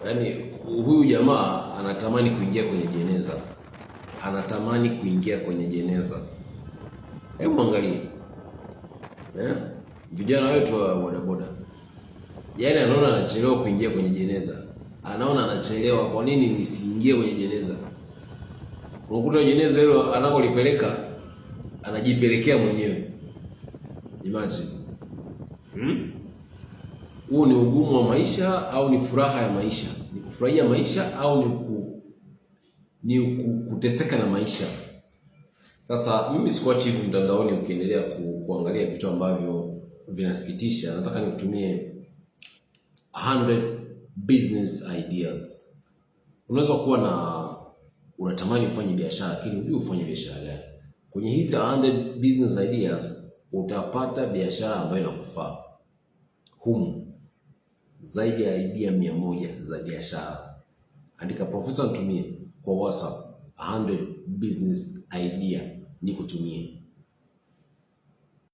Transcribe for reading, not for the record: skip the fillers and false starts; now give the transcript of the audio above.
Yaani huyu jamaa anatamani kuingia kwenye jeneza. Anatamani kuingia kwenye jeneza. Hebu angalia. Vijana wetu wa bodaboda. Yaani anaona anachelewa kuingia kwenye jeneza. Anaona anachelewa, kwa nini nisiingie kwenye jeneza? Unakuta jeneza hilo anakolipeleka anajipelekea mwenyewe. Imagine. Huu ni ugumu wa maisha au ni furaha ya maisha? Ni kufurahia maisha au ni kuteseka na maisha? Sasa mimi sikuachi hivi mtandaoni ukiendelea kuangalia vitu ambavyo vinasikitisha. Nataka nikutumie 100 business ideas. Unaweza kuwa unatamani ufanye biashara lakini hujui ufanye biashara gani. Kwenye hizi 100 business ideas utapata biashara ambayo inakufaa. Zaidi ya idea 100 za biashara. Andika Profesa nitumie kwa WhatsApp 100 business idea nikutumie.